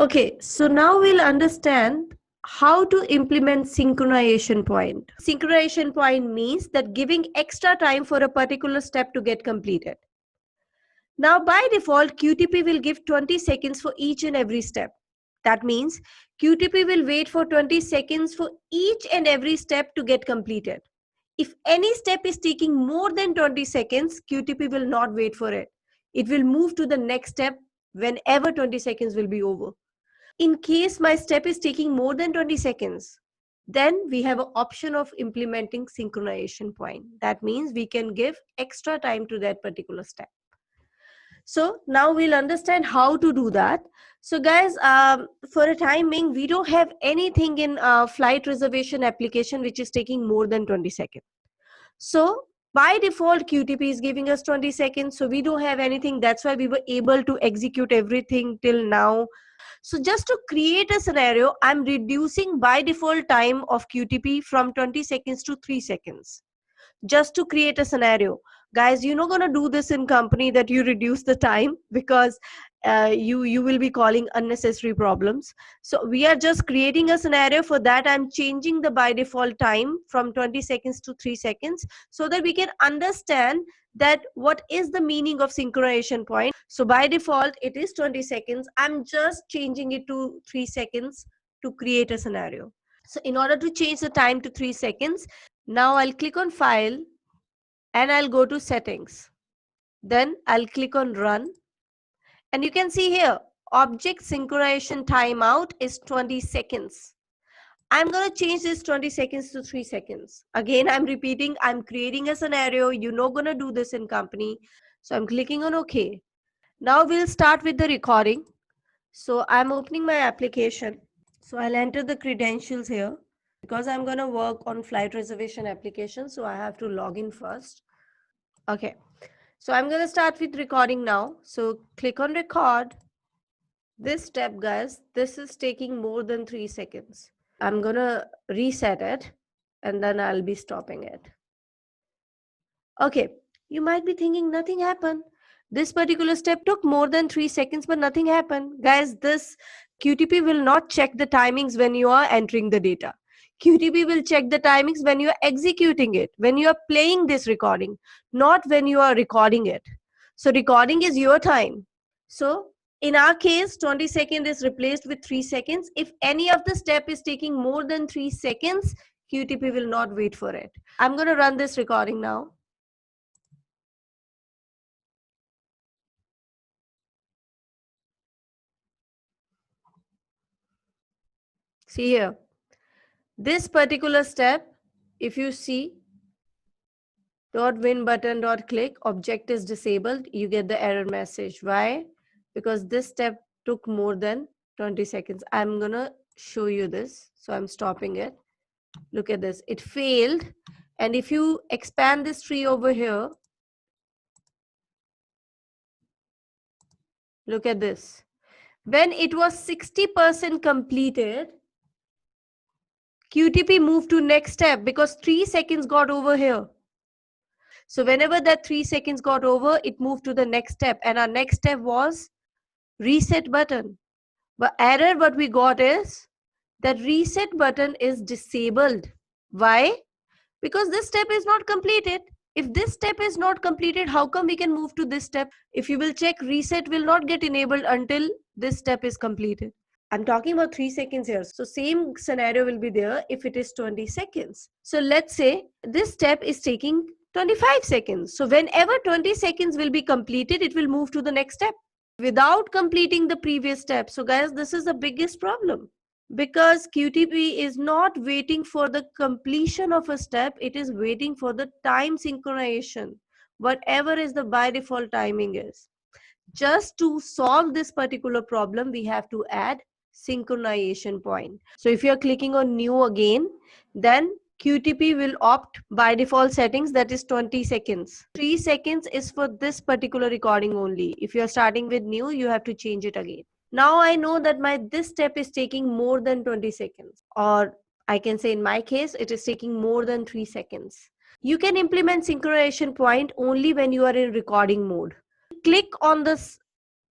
Okay, so now we'll understand how to implement synchronization point. Synchronization point means that giving extra time for a particular step to get completed. Now, by default, QTP will give 20 seconds for each and every step. That means QTP will wait for 20 seconds for each and every step to get completed. If any step is taking more than 20 seconds, QTP will not wait for it. It will move to the next step whenever 20 seconds will be over. In case my step is taking more than 20 seconds, then we have an option of implementing synchronization point. That means we can give extra time to that particular step. So now we'll understand how to do that. So guys, for a time being, we don't have anything in flight reservation application which is taking more than 20 seconds. So by default, QTP is giving us 20 seconds. So we don't have anything. That's why we were able to execute everything till now. So just to create a scenario, I'm reducing by default time of QTP from 20 seconds to 3 seconds. Just to create a scenario. Guys, you're not going to do this in company that you reduce the time, because you will be calling unnecessary problems. So we are just creating a scenario. For that, I'm changing the by default time from 20 seconds to 3 seconds, so that we can understand that what is the meaning of synchronization point. So by default it is 20 seconds. I'm just changing it to 3 seconds to create a scenario. So in order to change the time to 3 seconds, now I'll click on File and I'll go to Settings. Then I'll click on Run. And you can see here, Object Synchronization Timeout is 20 seconds. I'm going to change this 20 seconds to 3 seconds. Again, I'm repeating, I'm creating a scenario. You're not going to do this in company. So I'm clicking on OK. Now we'll start with the recording. So I'm opening my application. So I'll enter the credentials here. Because I'm going to work on flight reservation application, so I have to log in first. Okay, so I'm going to start with recording now. So click on record. This step, guys, this is taking more than 3 seconds. I'm going to reset it and then I'll be stopping it. Okay, you might be thinking nothing happened. This particular step took more than 3 seconds, but nothing happened. Guys, this QTP will not check the timings when you are entering the data. QTP will check the timings when you are executing it, when you are playing this recording, not when you are recording it. So recording is your time. So in our case, 20 seconds is replaced with 3 seconds. If any of the step is taking more than 3 seconds, QTP will not wait for it. I'm going to run this recording now. See here, this particular step, if you see .win button .click, object is disabled, you get the error message. Why? Because this step took more than 20 seconds. I'm gonna show you this. So I'm stopping it. Look at this, it failed. And if you expand this tree over here, look at this. When it was 60% completed, QTP moved to next step because 3 seconds got over here. So whenever that 3 seconds got over, it moved to the next step. And our next step was reset button. But error what we got is that reset button is disabled. Why? Because this step is not completed. If this step is not completed, how come we can move to this step? If you will check, reset will not get enabled until this step is completed. I'm talking about 3 seconds here. So same scenario will be there if it is 20 seconds. So let's say this step is taking 25 seconds. So whenever 20 seconds will be completed, it will move to the next step without completing the previous step. So guys, this is the biggest problem, because QTP is not waiting for the completion of a step. It is waiting for the time synchronization, whatever is the by default timing is. Just to solve this particular problem, we have to add synchronization point. So if you're clicking on new again, then QTP will opt by default settings, that is 20 seconds. 3 seconds is for this particular recording only. If you're starting with new, you have to change it again. Now I know that this step is taking more than 20 seconds, or I can say in my case, it is taking more than 3 seconds. You can implement synchronization point only when you are in recording mode. Click on this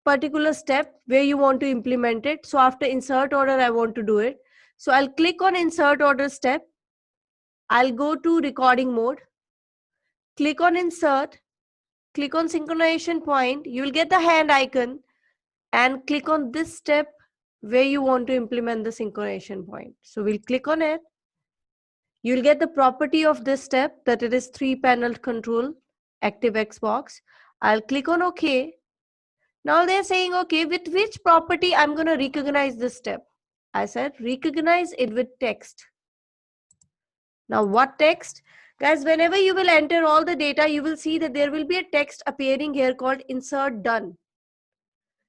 particular step where you want to implement it. So after insert order, I want to do it. So I'll click on insert order step. I'll go to recording mode, click on insert, click on synchronization point. You will get the hand icon and click on this step where you want to implement the synchronization point. So we'll click on it. You'll get the property of this step, that it is 3-panel control, active Xbox. I'll click on OK. Now they're saying, okay, with which property I'm going to recognize this step? I said, recognize it with text. Now what text? Guys, whenever you will enter all the data, you will see that there will be a text appearing here called insert done.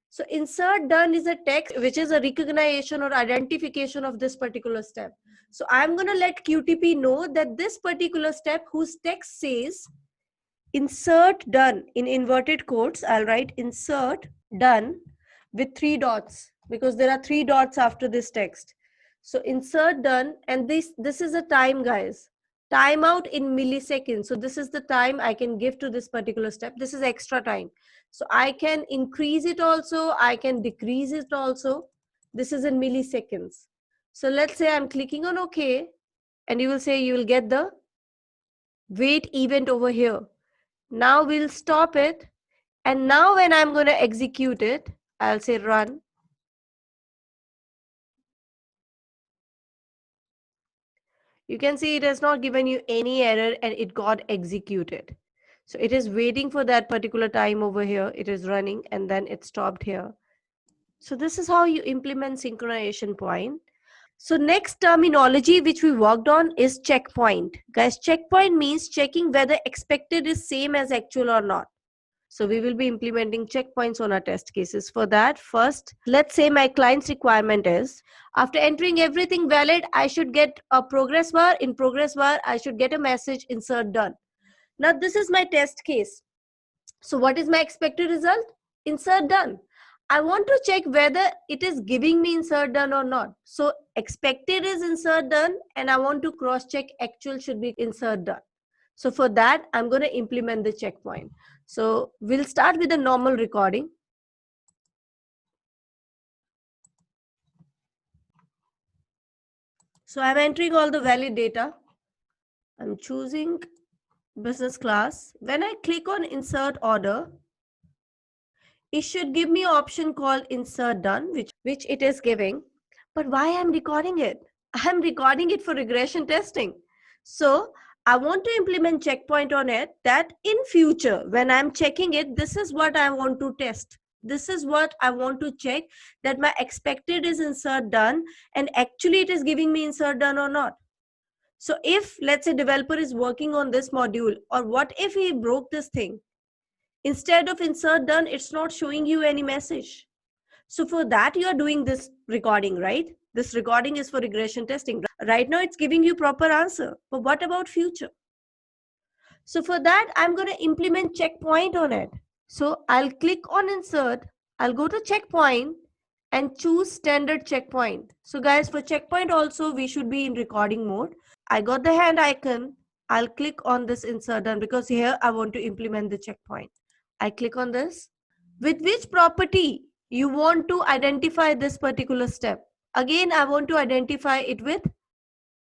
So insert done is a text which is a recognition or identification of this particular step. So I'm going to let QTP know that this particular step whose text says insert done in inverted quotes. I'll write insert done with 3 dots because there are 3 dots after this text. So insert done, and this is a time, guys. Timeout in milliseconds. So this is the time I can give to this particular step. This is extra time. So I can increase it also. I can decrease it also. This is in milliseconds. So let's say I'm clicking on OK, and you will say you will get the wait event over here. Now we'll stop it. And now when I'm going to execute it, I'll say run. You can see it has not given you any error and it got executed. So it is waiting for that particular time over here. It is running and then it stopped here. So this is how you implement synchronization point. So next terminology which we worked on is checkpoint. Guys, checkpoint means checking whether expected is same as actual or not. So we will be implementing checkpoints on our test cases. For that, first, let's say my client's requirement is, after entering everything valid, I should get a progress bar. In progress bar, I should get a message insert done. Now, this is my test case. So what is my expected result? Insert done. I want to check whether it is giving me insert done or not. So expected is insert done and I want to cross check actual should be insert done. So for that, I'm going to implement the checkpoint. So we'll start with a normal recording. So I'm entering all the valid data. I'm choosing business class. When I click on insert order, it should give me an option called insert done, which it is giving. But why I'm recording it? I'm recording it for regression testing. So I want to implement checkpoint on it that in future, when I'm checking it, this is what I want to test. This is what I want to check, that my expected is insert done and actually it is giving me insert done or not. So if let's say developer is working on this module, or what if he broke this thing? Instead of insert done, it's not showing you any message. So for that, you are doing this recording, right? This recording is for regression testing. Right now, it's giving you proper answer. But what about future? So for that, I'm going to implement checkpoint on it. So I'll click on insert. I'll go to checkpoint and choose standard checkpoint. So guys, for checkpoint also, we should be in recording mode. I got the hand icon. I'll click on this insert done because here I want to implement the checkpoint. I click on this. With which property you want to identify this particular step? Again, I want to identify it with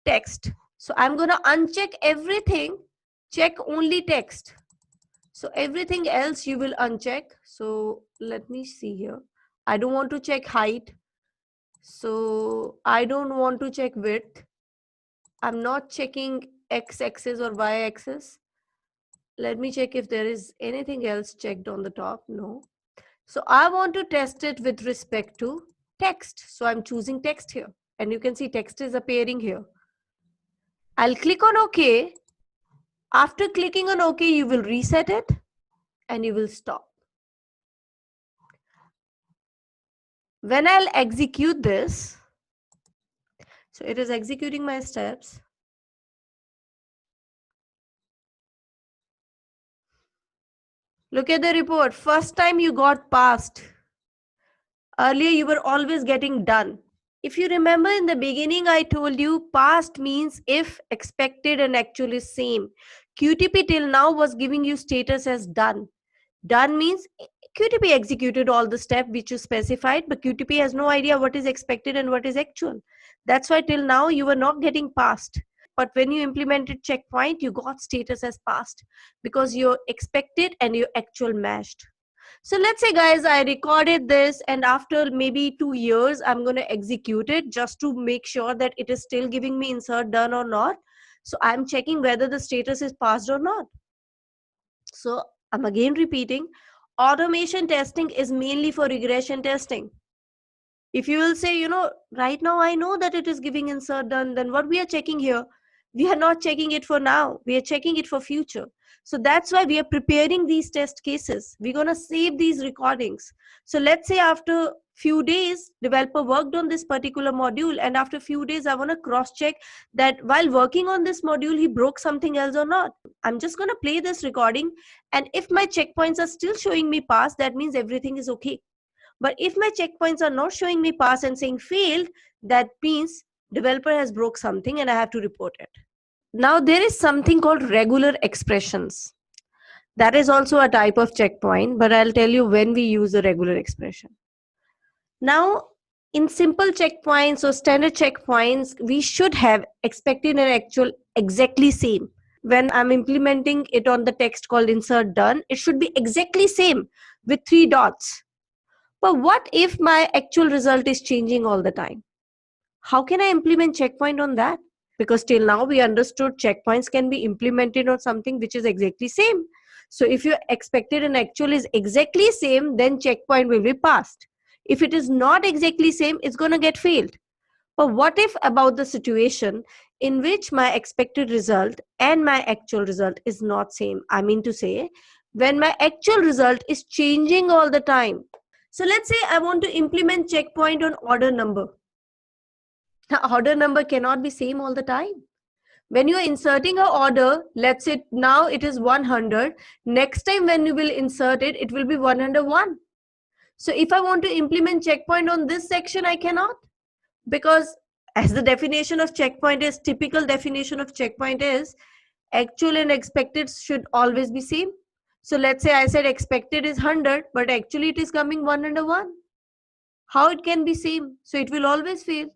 text. So I'm going to uncheck everything, check only text. So everything else you will uncheck. So let me see here. I don't want to check height. So I don't want to check width. I'm not checking x-axis or y-axis. Let me check if there is anything else checked on the top. No. So I want to test it with respect to text. So I'm choosing text here. And you can see text is appearing here. I'll click on OK. After clicking on OK, you will reset it and you will stop. When I'll execute this, so it is executing my steps. Look at the report. First time you got passed. Earlier you were always getting done. If you remember in the beginning, I told you past means if, expected and actual is same. QTP till now was giving you status as done. Done means QTP executed all the steps which you specified, but QTP has no idea what is expected and what is actual. That's why till now you were not getting passed. But when you implemented checkpoint, you got status as passed because your expected and your actual matched. So let's say, guys, I recorded this, and after maybe 2 years, I'm going to execute it just to make sure that it is still giving me insert done or not. So I'm checking whether the status is passed or not. So I'm again repeating, automation testing is mainly for regression testing. If you will say, right now I know that it is giving insert done, then what we are checking here, we are not checking it for now, we are checking it for future. So that's why we are preparing these test cases. We're going to save these recordings. So let's say after few days, developer worked on this particular module, and after few days I want to cross check that while working on this module he broke something else or not. I'm just going to play this recording, and if my checkpoints are still showing me pass, that means everything is okay. But if my checkpoints are not showing me pass and saying failed, that means developer has broke something and I have to report it. Now there is something called regular expressions. That is also a type of checkpoint, but I'll tell you when we use the regular expression. Now, in simple checkpoints or standard checkpoints, we should have expected and actual exactly same. When I'm implementing it on the text called insert done, it should be exactly same with 3 dots. But what if my actual result is changing all the time? How can I implement checkpoint on that? Because till now we understood checkpoints can be implemented on something which is exactly same. So if your expected and actual is exactly same, then checkpoint will be passed. If it is not exactly same, it's going to get failed. But what if about the situation in which my expected result and my actual result is not same? I mean to say, when my actual result is changing all the time. So let's say I want to implement checkpoint on order number. The order number cannot be same all the time. When you are inserting an order, let's say now it is 100. Next time when you will insert it, it will be 101. So if I want to implement checkpoint on this section, I cannot. Because as the definition of checkpoint is, typical definition of checkpoint is, actual and expected should always be same. So let's say I said expected is 100, but actually it is coming 101. How it can be same? So it will always fail.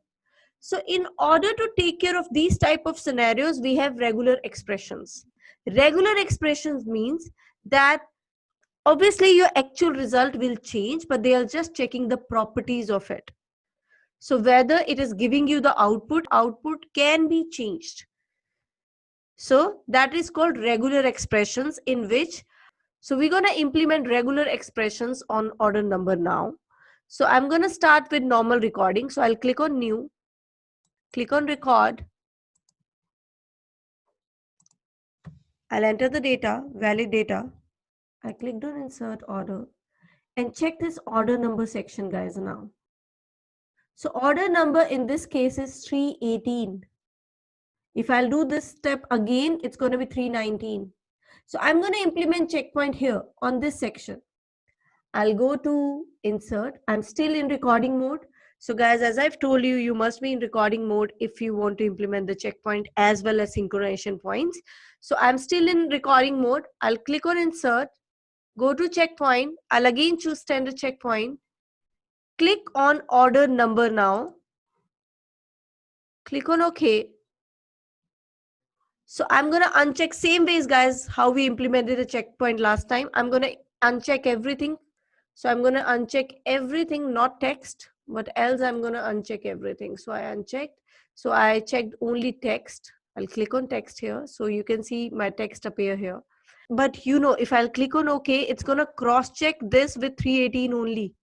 So in order to take care of these type of scenarios, we have regular expressions. Regular expressions means that obviously your actual result will change, but they are just checking the properties of it. So whether it is giving you the output can be changed. So that is called regular expressions, in which, so we're going to implement regular expressions on order number now. So I'm going to start with normal recording. So I'll click on new, click on record. I'll enter the data, valid data. I clicked on insert order and check this order number section, guys, now. So order number in this case is 318. If I'll do this step again, it's going to be 319. So I'm going to implement checkpoint here on this section. I'll go to insert. I'm still in recording mode. So guys, as I've told you, you must be in recording mode if you want to implement the checkpoint as well as synchronization points. So I'm still in recording mode. I'll click on insert, go to checkpoint. I'll again choose standard checkpoint. Click on order number now. Click on OK. So I'm going to uncheck same ways, guys, how we implemented the checkpoint last time. I'm going to uncheck everything. So I'm going to uncheck everything, not text. What else? I'm going to uncheck everything. So I unchecked. So I checked only text. I'll click on text here. So you can see my text appear here. But if I'll click on OK, it's going to cross check this with 318 only.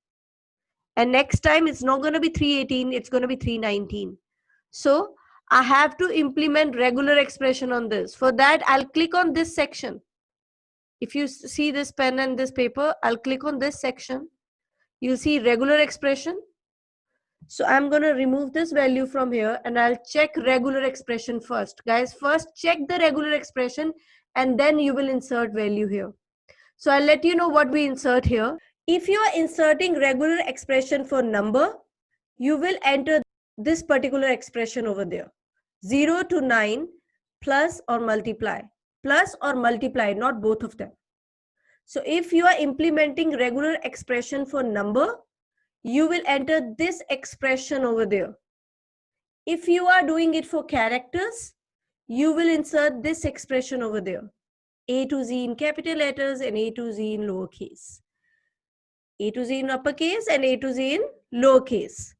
And next time it's not going to be 318, it's going to be 319. So I have to implement regular expression on this. For that, I'll click on this section. If you see this pen and this paper, I'll click on this section. You'll see regular expression. So I'm going to remove this value from here and I'll check regular expression first. Guys, first check the regular expression and then you will insert value here. So I'll let you know what we insert here. If you are inserting regular expression for number, you will enter this particular expression over there. 0 to 9 plus or multiply, not both of them. So if you are implementing regular expression for number, you will enter this expression over there. If you are doing it for characters, you will insert this expression over there. A to Z in capital letters and A to Z in lowercase. A to Z in uppercase and A to Z in lowercase.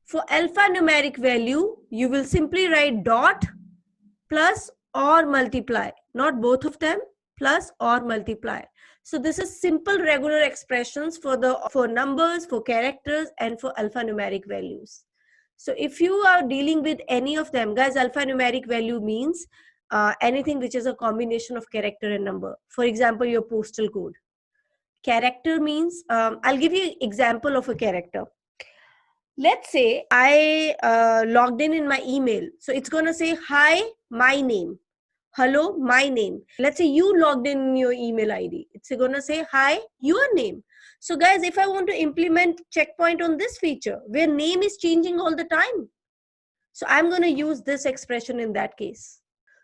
For alphanumeric value, you will simply write dot, plus or multiply, not both of them, plus or multiply. So this is simple regular expressions for numbers, for characters, and for alphanumeric values. So if you are dealing with any of them, guys, alphanumeric value means anything which is a combination of character and number. For example, your postal code. Character means, I'll give you example of a character. Let's say I logged in my email. So it's going to say, hi, my name. Hello, my name. Let's say you logged in your email ID. It's going to say, hi, your name. So guys, if I want to implement checkpoint on this feature where name is changing all the time, so I'm going to use this expression in that case.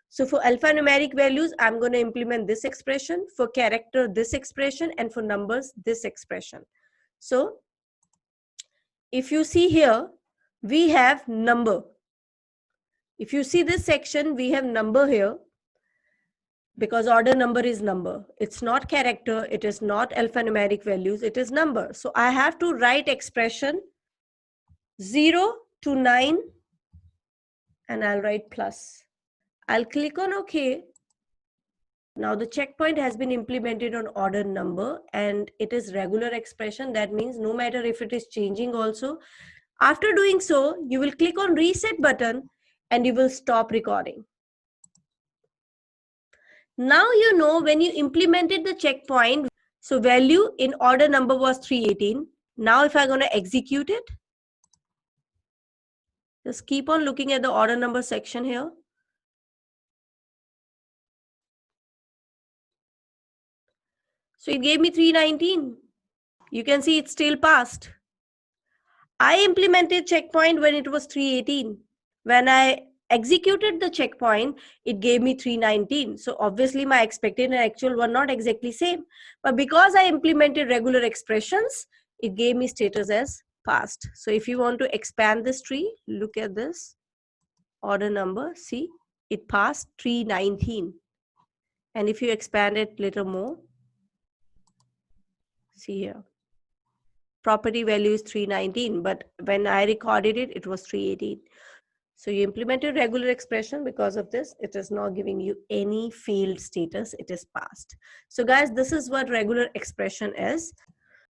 So for alphanumeric values, I'm going to implement this expression. For character, this expression. And for numbers, this expression. So if you see here, we have number. If you see this section, we have number here because order number is number. It's not character. It is not alphanumeric values. It is number. So I have to write expression 0 to 9 and I'll write plus. I'll click on OK. Now the checkpoint has been implemented on order number and it is regular expression. That means no matter if it is changing also. After doing so, you will click on reset button and you will stop recording. Now you know when you implemented the checkpoint, so value in order number was 318. Now if I'm going to execute it, just keep on looking at the order number section here. So it gave me 319. You can see it's still passed. I implemented checkpoint when it was 318. When I executed the checkpoint, it gave me 319. So obviously my expected and actual were not exactly same. But because I implemented regular expressions, it gave me status as passed. So if you want to expand this tree, look at this order number. See, it passed 319. And if you expand it a little more, see here. Property value is 319, but when I recorded it, it was 318. So you implemented regular expression. Because of this, it is not giving you any failed status. It is passed. So guys, this is what regular expression is.